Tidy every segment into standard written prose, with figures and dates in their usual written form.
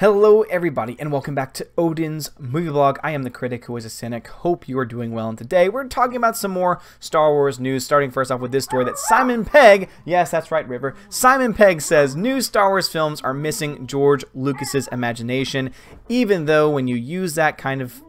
Hello everybody and welcome back to Odin's Movie Blog. I am the critic who is a cynic. Hope you are doing well, and today we're talking about some more Star Wars news, starting first off with this story that Simon Pegg, yes that's right River, Simon Pegg says new Star Wars films are missing George Lucas's imagination, even though when you use that kind of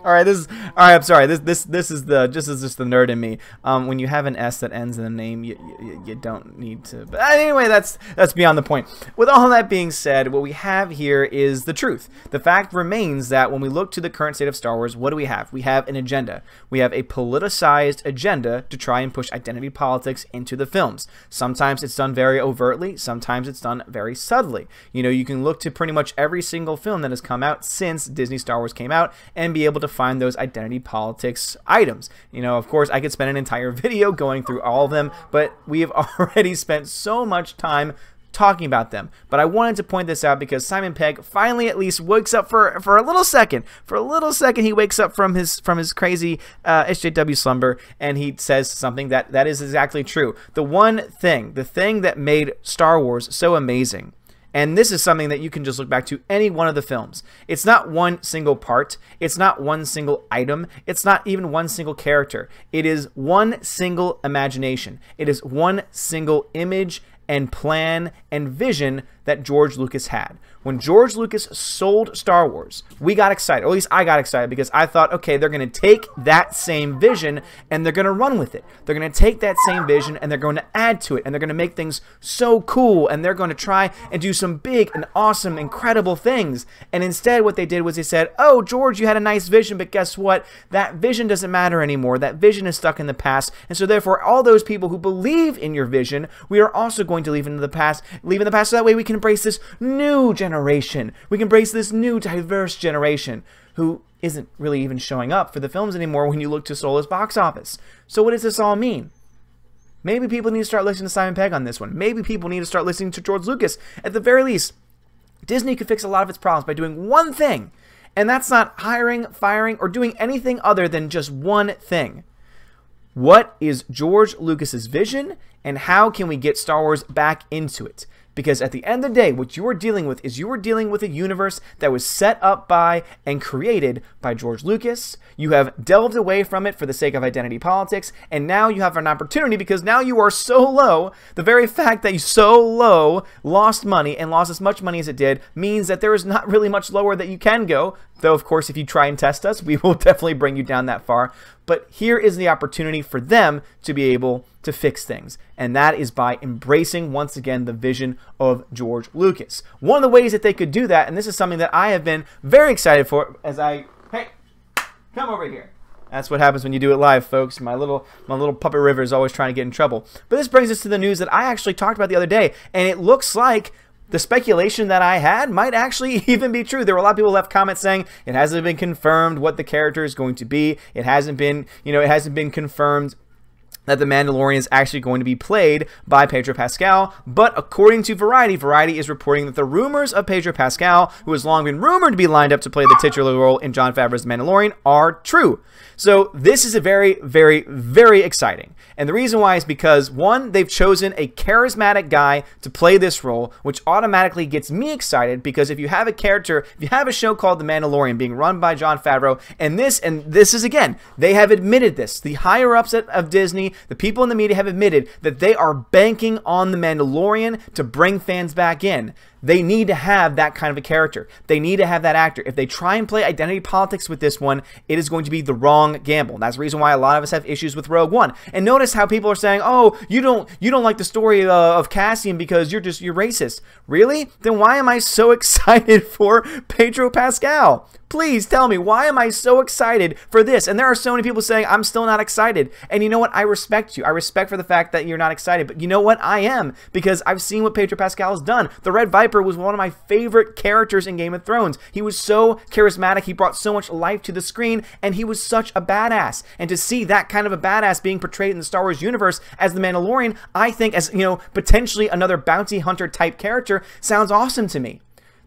I'm sorry. This is just the nerd in me. When you have an S that ends in the name, you don't need to. But anyway, that's beyond the point. With all that being said, what we have here is the truth. The fact remains that when we look to the current state of Star Wars, what do we have? We have an agenda. We have a politicized agenda to try and push identity politics into the films. Sometimes it's done very overtly. Sometimes it's done very subtly. You know, you can look to pretty much every single film that has come out since Disney Star Wars came out and be able to find those identity politics items. You know, of course, I could spend an entire video going through all of them, but we have already spent so much time talking about them. But I wanted to point this out because Simon Pegg finally at least wakes up for a little second. For a little second, he wakes up from his crazy SJW slumber, and he says something that is exactly true. The thing that made Star Wars so amazing. And this is something that you can just look back to any one of the films. It's not one single part. It's not one single item. It's not even one single character. It is one single imagination. It is one single image and plan and vision that George Lucas had. When George Lucas sold Star Wars, we got excited. Or at least I got excited because I thought, okay, they're going to take that same vision and they're going to run with it. They're going to take that same vision and they're going to add to it, and they're going to make things so cool, and they're going to try and do some big and awesome, incredible things. And instead what they did was they said, oh, George, you had a nice vision, but guess what? That vision doesn't matter anymore. That vision is stuck in the past. And so therefore, all those people who believe in your vision, we are also going to leave in the past so that way we can embrace this new generation. We can embrace this new diverse generation who isn't really even showing up for the films anymore when you look to Solo's box office. So what does this all mean? Maybe people need to start listening to Simon Pegg on this one. Maybe people need to start listening to George Lucas. At the very least, Disney could fix a lot of its problems by doing one thing, and that's not hiring, firing, or doing anything other than just one thing. What is George Lucas's vision, and how can we get Star Wars back into it? Because at the end of the day, what you are dealing with is you are dealing with a universe that was set up by and created by George Lucas. You have delved away from it for the sake of identity politics, and now you have an opportunity because now you are so low. The very fact that you so low lost money and lost as much money as it did means that there is not really much lower that you can go. Though, of course, if you try and test us, we will definitely bring you down that far. But here is the opportunity for them to be able to fix things. And that is by embracing, once again, the vision of George Lucas. One of the ways that they could do that, and this is something that I have been very excited for hey, come over here. That's what happens when you do it live, folks. My little puppet River is always trying to get in trouble. But this brings us to the news that I actually talked about the other day, and it looks like the speculation that I had might actually even be true. There were a lot of people who left comments saying it hasn't been confirmed what the character is going to be. It hasn't been confirmed that the Mandalorian is actually going to be played by Pedro Pascal. But according to Variety, Variety is reporting that the rumors of Pedro Pascal, who has long been rumored to be lined up to play the titular role in Jon Favreau's Mandalorian, are true. So this is a very, very, very exciting. And the reason why is because, one, they've chosen a charismatic guy to play this role, which automatically gets me excited because if you have a character, if you have a show called The Mandalorian being run by Jon Favreau, and this is again, they have admitted this. The higher-ups of Disney, the people in the media have admitted that they are banking on The Mandalorian to bring fans back in. They need to have that kind of a character. They need to have that actor. If they try and play identity politics with this one, it is going to be the wrong gamble. That's the reason why a lot of us have issues with Rogue One. And notice how people are saying, "Oh, you don't like the story of Cassian because you're racist." Really? Then why am I so excited for Pedro Pascal? Please tell me, why am I so excited for this? And there are so many people saying I'm still not excited. And you know what? I respect you. I respect for the fact that you're not excited. But you know what? I am, because I've seen what Pedro Pascal has done. The Red Viper was one of my favorite characters in Game of Thrones. He was so charismatic. He brought so much life to the screen, and he was such a badass. And to see that kind of a badass being portrayed in the Star Wars universe as the Mandalorian, I think as, potentially another bounty hunter type character sounds awesome to me.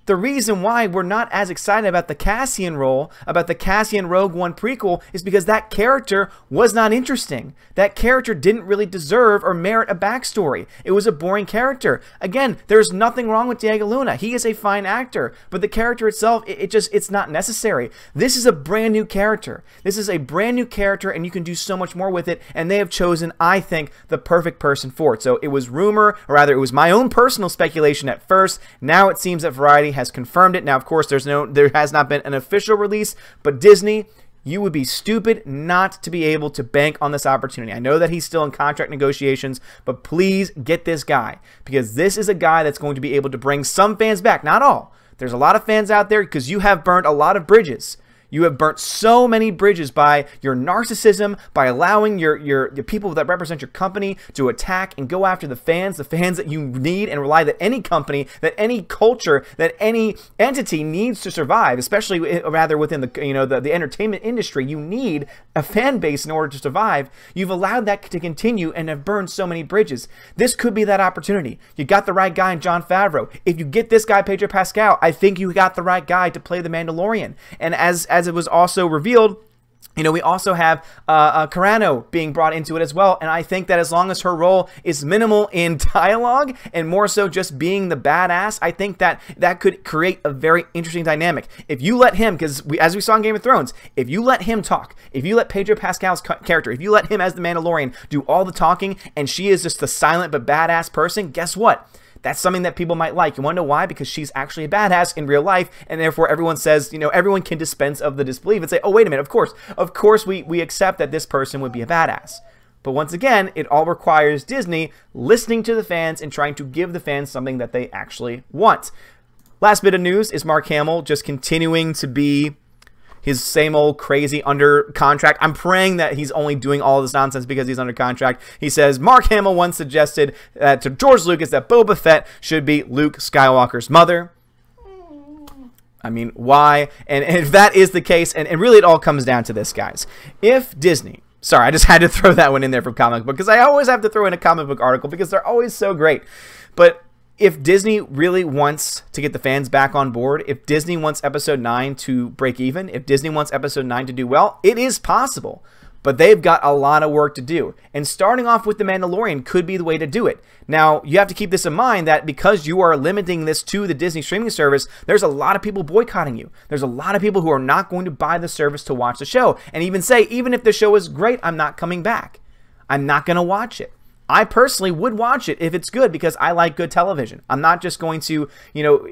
the reason why we're not as excited about the Cassian role, about the Cassian Rogue One prequel, is because that character was not interesting. That character didn't really deserve or merit a backstory. It was a boring character. Again, there's nothing wrong with Diego Luna. He is a fine actor, but the character itself, it's not necessary. This is a brand new character. This is a brand new character, and you can do so much more with it, and they have chosen, I think, the perfect person for it. So it was rumor, or rather it was my own personal speculation at first. Now it seems that Variety has confirmed it. Now, of course, there has not been an official release, but Disney, you would be stupid not to be able to bank on this opportunity. I know that he's still in contract negotiations, but please get this guy, because this is a guy that's going to be able to bring some fans back. Not all. There's a lot of fans out there because you have burned a lot of bridges. You have burnt so many bridges by your narcissism, by allowing the people that represent your company to attack and go after the fans that you need and rely that any company, that any culture, that any entity needs to survive, especially rather within the entertainment industry. You need a fan base in order to survive. You've allowed that to continue and have burned so many bridges. This could be that opportunity. You got the right guy in Jon Favreau. If you get this guy, Pedro Pascal, I think you got the right guy to play the Mandalorian. And as it was also revealed, we also have Carano being brought into it as well, and I think that as long as her role is minimal in dialogue and more so just being the badass, I think that could create a very interesting dynamic. If you let him, because as we saw in Game of Thrones, if you let him talk, if you let Pedro Pascal's character, if you let him as the Mandalorian do all the talking, and she is just the silent but badass person, guess what? That's something that people might like. You want to know why? Because she's actually a badass in real life, and therefore everyone says, everyone can dispense of the disbelief and say, oh, wait a minute, of course we accept that this person would be a badass. But once again, it all requires Disney listening to the fans and trying to give the fans something that they actually want. Last bit of news is Mark Hamill just continuing to be his same old crazy under contract. I'm praying that he's only doing all this nonsense because he's under contract. He says, Mark Hamill once suggested to George Lucas that Boba Fett should be Luke Skywalker's mother. I mean, why? And if that is the case, and really it all comes down to this, guys. If Disney... Sorry, I just had to throw that one in there from comic book, because I always have to throw in a comic book article because they're always so great. But if Disney really wants to get the fans back on board, if Disney wants Episode 9 to break even, if Disney wants Episode 9 to do well, it is possible. But they've got a lot of work to do. And starting off with The Mandalorian could be the way to do it. Now, you have to keep this in mind that because you are limiting this to the Disney streaming service, there's a lot of people boycotting you. There's a lot of people who are not going to buy the service to watch the show. And even say, even if the show is great, I'm not coming back. I'm not going to watch it. I personally would watch it if it's good because I like good television. I'm not just going to,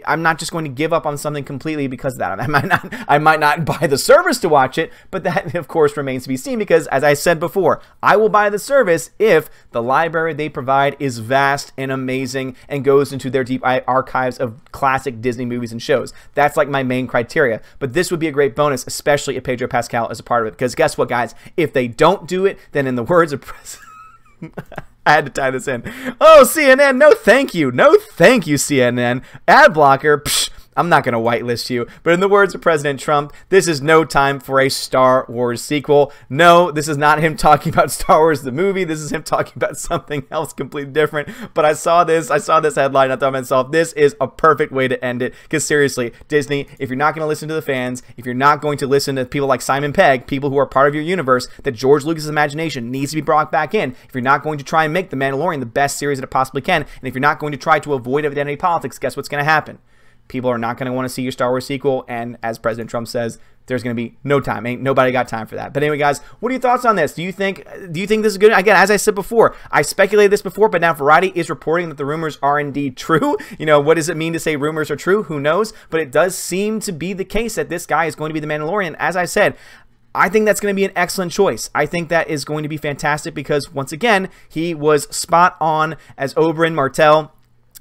I'm not just going to give up on something completely because of that. I might not buy the service to watch it, but that of course remains to be seen because, as I said before, I will buy the service if the library they provide is vast and amazing and goes into their deep archives of classic Disney movies and shows. That's like my main criteria. But this would be a great bonus, especially if Pedro Pascal is a part of it. Because guess what, guys? If they don't do it, then in the words of I had to tie this in. Oh, CNN, no thank you. No thank you, CNN. Ad blocker, psh, I'm not going to whitelist you. But in the words of President Trump, this is no time for a Star Wars sequel. No, this is not him talking about Star Wars the movie. This is him talking about something else completely different. But I saw this headline, and I thought to myself, this is a perfect way to end it. Because seriously, Disney, if you're not going to listen to the fans, if you're not going to listen to people like Simon Pegg, people who are part of your universe, that George Lucas' imagination needs to be brought back in, if you're not going to try and make The Mandalorian the best series that it possibly can, and if you're not going to try to avoid identity politics, guess what's going to happen? People are not going to want to see your Star Wars sequel, and as President Trump says, there's going to be no time. Ain't nobody got time for that. But anyway, guys, what are your thoughts on this? Do you think this is good? Again, as I said before, I speculated this before, but now Variety is reporting that the rumors are indeed true. What does it mean to say rumors are true? Who knows? But it does seem to be the case that this guy is going to be the Mandalorian. As I said, I think that's going to be an excellent choice. I think that is going to be fantastic because, once again, he was spot on as Oberyn Martell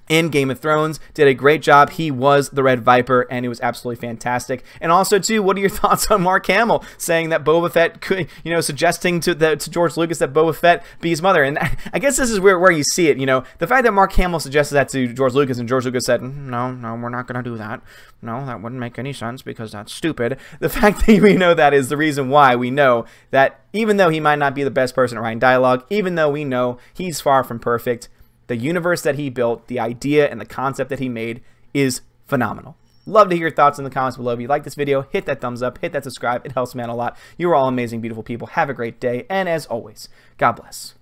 in Game of Thrones, did a great job. He was the Red Viper, and it was absolutely fantastic. And also, too, what are your thoughts on Mark Hamill saying that Boba Fett could, suggesting to George Lucas that Boba Fett be his mother? And I guess this is where you see it, the fact that Mark Hamill suggested that to George Lucas, and George Lucas said, no, we're not going to do that. No, that wouldn't make any sense because that's stupid. The fact that we know that is the reason why we know that even though he might not be the best person at writing dialogue, even though we know he's far from perfect, the universe that he built, the idea and the concept that he made is phenomenal. Love to hear your thoughts in the comments below. If you like this video, hit that thumbs up, hit that subscribe. It helps me out a lot. You are all amazing, beautiful people. Have a great day. And as always, God bless.